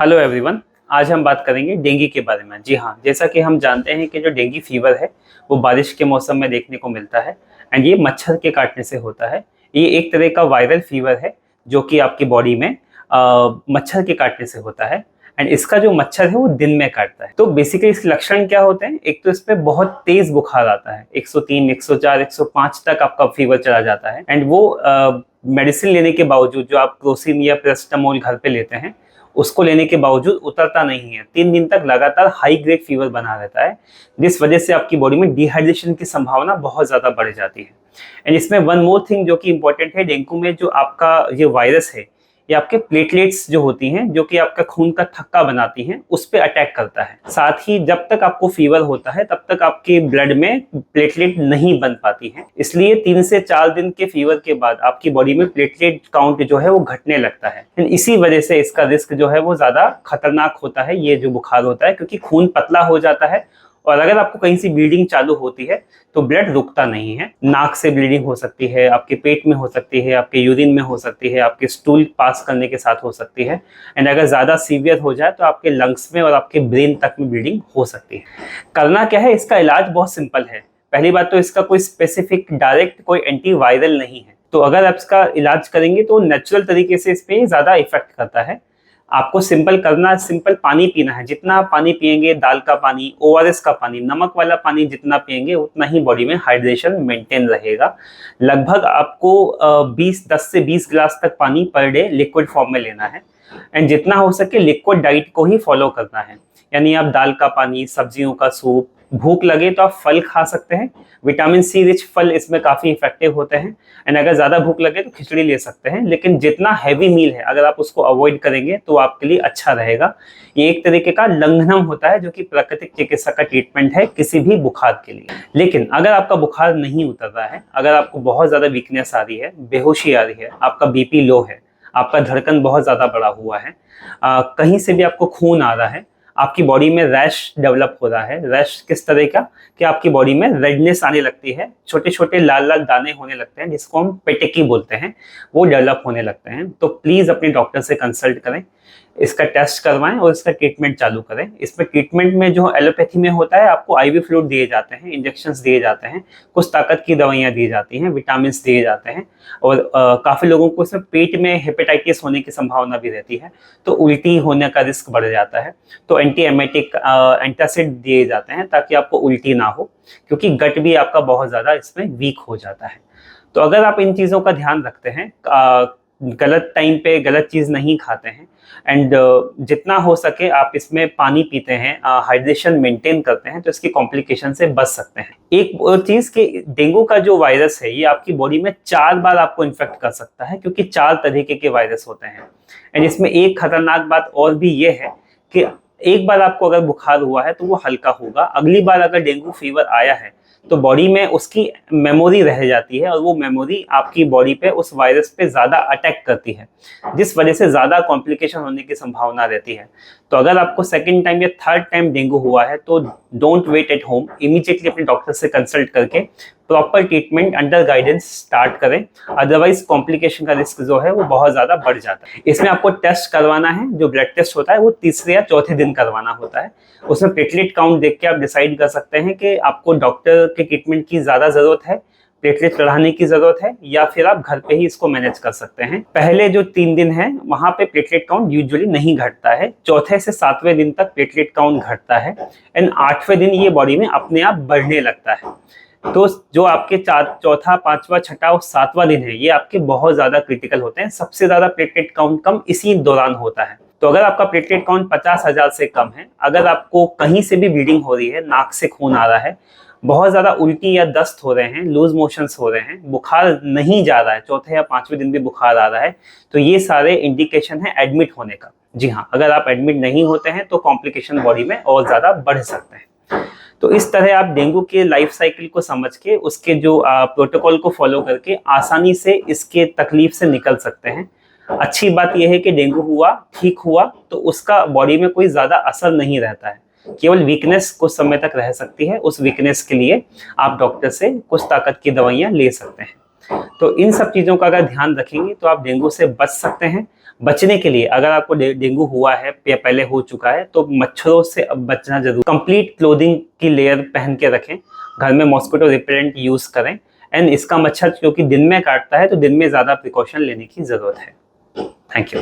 Hello everyone. आज हम बात करेंगे डेंगू के बारे में। जी हाँ, जैसा कि हम जानते हैं कि जो डेंगू फीवर है वो बारिश के मौसम में देखने को मिलता है एंड ये मच्छर के काटने से होता है। ये एक तरह का वायरल फीवर है जो कि आपकी बॉडी में मच्छर के काटने से होता है एंड इसका जो मच्छर है वो दिन में काटता है। तो बेसिकली इसके लक्षण क्या होते हैं? एक तो इस पे बहुत तेज बुखार आता है, 103, 104, 105 तक आपका फीवर चला जाता है एंड वो मेडिसिन लेने के बावजूद, जो आप क्रोसिन या पैरासिटामोल घर पे लेते हैं, उसको लेने के बावजूद उतरता नहीं है। 3 दिन तक लगातार हाई ग्रेड फीवर बना रहता है, जिस वजह से आपकी बॉडी में डिहाइड्रेशन की संभावना बहुत ज़्यादा बढ़ जाती है। एंड इसमें वन मोर थिंग जो कि इंपॉर्टेंट है, डेंगू में जो आपका ये वायरस है ये आपके प्लेटलेट्स जो होती हैं, जो कि आपका खून का थक्का बनाती हैं, उस पर अटैक करता है। साथ ही जब तक आपको फीवर होता है तब तक आपके ब्लड में प्लेटलेट नहीं बन पाती हैं, इसलिए 3 से 4 दिन के फीवर के बाद आपकी बॉडी में प्लेटलेट काउंट जो है वो घटने लगता है। इसी वजह से इसका रिस्क जो है वो ज्यादा खतरनाक होता है, ये जो बुखार होता है, क्योंकि खून पतला हो जाता है और अगर आपको कहीं से ब्लीडिंग चालू होती है तो ब्लड रुकता नहीं है। नाक से ब्लीडिंग हो सकती है, आपके पेट में हो सकती है, आपके यूरिन में हो सकती है, आपके स्टूल पास करने के साथ हो सकती है एंड अगर ज़्यादा सीवियर हो जाए तो आपके लंग्स में और आपके ब्रेन तक में ब्लीडिंग हो सकती है। करना क्या है? इसका इलाज बहुत सिंपल है। पहली बात तो इसका कोई स्पेसिफिक डायरेक्ट कोई एंटीवायरल नहीं है, तो अगर आप इसका इलाज करेंगे तो नेचुरल तरीके से इस पर ज़्यादा इफेक्ट करता है। आपको सिंपल पानी पीना है। जितना आप पानी पिएंगे, दाल का पानी, ओआरएस का पानी, नमक वाला पानी जितना पिएंगे उतना ही बॉडी में हाइड्रेशन मेंटेन रहेगा। लगभग आपको 10 से 20 गिलास तक पानी पर डे लिक्विड फॉर्म में लेना है एंड जितना हो सके लिक्विड डाइट को ही फॉलो करना है। यानी आप दाल का पानी, सब्जियों का सूप, भूख लगे तो आप फल खा सकते हैं। विटामिन सी रिच फल इसमें काफ़ी इफेक्टिव होते हैं एंड अगर ज़्यादा भूख लगे तो खिचड़ी ले सकते हैं, लेकिन जितना हैवी मील है अगर आप उसको अवॉइड करेंगे तो आपके लिए अच्छा रहेगा। ये एक तरीके का लंघनम होता है जो कि प्राकृतिक चिकित्सा का ट्रीटमेंट है किसी भी बुखार के लिए। लेकिन अगर आपका बुखार नहीं उतर रहा है, अगर आपको बहुत ज़्यादा वीकनेस आ रही है, बेहोशी आ रही है, आपका बीपी लो है, आपका धड़कन बहुत ज़्यादा बढ़ा हुआ है, कहीं से भी आपको खून आ रहा है, आपकी बॉडी में रैश डेवलप हो रहा है। रैश किस तरह का कि आपकी बॉडी में रेडनेस आने लगती है, छोटे छोटे लाल लाल दाने होने लगते हैं जिसको हम पेटेकी बोलते हैं, वो डेवलप होने लगते हैं, तो प्लीज़ अपने डॉक्टर से कंसल्ट करें, इसका टेस्ट करवाएं और इसका ट्रीटमेंट चालू करें। इसमें ट्रीटमेंट में जो एलोपैथी में होता है, आपको आईवी फ्लूइड दिए जाते हैं, इंजेक्शंस दिए जाते हैं, कुछ ताकत की दवाइयाँ दी जाती हैं, विटामिन दिए जाते हैं और काफ़ी लोगों को इसमें पेट में हेपेटाइटिस होने की संभावना भी रहती है, तो उल्टी होने का रिस्क बढ़ जाता है। तो एंटी एमेटिक एंटासिड दिए जाते हैं ताकि आपको उल्टी ना हो, क्योंकि गट भी आपका बहुत ज़्यादा इसमें वीक हो जाता है। तो अगर आप इन चीज़ों का ध्यान रखते हैं, गलत टाइम पे गलत चीज़ नहीं खाते हैं एंड जितना हो सके आप इसमें पानी पीते हैं, हाइड्रेशन मेंटेन करते हैं, तो इसकी कॉम्प्लिकेशन से बच सकते हैं। एक और चीज़ कि डेंगू का जो वायरस है ये आपकी बॉडी में 4 बार आपको इन्फेक्ट कर सकता है, क्योंकि 4 तरीके के वायरस होते हैं। एंड इसमें एक खतरनाक बात और भी ये है कि एक बार आपको अगर बुखार हुआ है तो वो हल्का होगा, अगली बार अगर डेंगू फीवर आया है तो बॉडी में उसकी मेमोरी रह जाती है और वो मेमोरी आपकी बॉडी पे उस वायरस पे ज़्यादा अटैक करती है, जिस वजह से ज़्यादा कॉम्प्लिकेशन होने की संभावना रहती है। तो अगर आपको सेकंड टाइम या थर्ड टाइम डेंगू हुआ है तो don't wait at home, immediately अपने डॉक्टर से कंसल्ट करके proper treatment under guidance start करें, अदरवाइज कॉम्प्लिकेशन का रिस्क जो है वो बहुत ज़्यादा बढ़ जाता है। इसमें आपको टेस्ट करवाना है, जो ब्लड टेस्ट होता है वो तीसरे या चौथे दिन करवाना होता है। उसमें प्लेटलेट काउंट देख के आप डिसाइड कर सकते हैं कि आपको डॉक्टर के ट्रीटमेंट की ज़्यादा ज़रूरत है, प्लेटलेट चढ़ाने की ज़रूरत है, या फिर आप घर पे ही इसको मैनेज कर सकते हैं। पहले जो 3 दिन है वहाँ पे प्लेटलेट काउंट यूजुअली नहीं घटता है, चौथे से 7वें दिन तक प्लेटलेट काउंट घटता है एंड 8वें दिन ये बॉडी में अपने आप बढ़ने लगता है। तो जो आपके चौथा, 5वां, 6वां और 7वां दिन है ये आपके बहुत ज़्यादा क्रिटिकल होते हैं। सबसे ज़्यादा प्लेटलेट काउंट कम इसी दौरान होता है। तो अगर आपका प्लेटलेट काउंट 50,000 से कम है, अगर आपको कहीं से भी ब्लीडिंग हो रही है, नाक से खून आ रहा है, बहुत ज़्यादा उल्टी या दस्त हो रहे हैं, लूज मोशंस हो रहे हैं, बुखार नहीं जा रहा है, चौथे या 5वें दिन भी बुखार आ रहा है, तो ये सारे इंडिकेशन है एडमिट होने का। जी हाँ, अगर आप एडमिट नहीं होते हैं तो कॉम्प्लिकेशन बॉडी में और ज़्यादा बढ़ सकते हैं। तो इस तरह आप डेंगू के लाइफ साइकिल को समझ के उसके जो प्रोटोकॉल को फॉलो करके आसानी से इसके तकलीफ से निकल सकते हैं। अच्छी बात यह है कि डेंगू हुआ, ठीक हुआ तो उसका बॉडी में कोई ज़्यादा असर नहीं रहता है, केवल वीकनेस कुछ समय तक रह सकती है। उस वीकनेस के लिए आप डॉक्टर से कुछ ताकत की दवाइयाँ ले सकते हैं। तो इन सब चीज़ों का अगर ध्यान रखेंगे तो आप डेंगू से बच सकते हैं। बचने के लिए अगर आपको डेंगू हुआ है या पहले हो चुका है तो मच्छरों से अब बचना जरूर, कंप्लीट क्लोथिंग की लेयर पहन के रखें, घर में मॉस्किटो रिपेलेंट यूज करें। एंड इसका मच्छर क्योंकि दिन में काटता है तो दिन में ज़्यादा प्रिकॉशन लेने की ज़रूरत है। Thank you.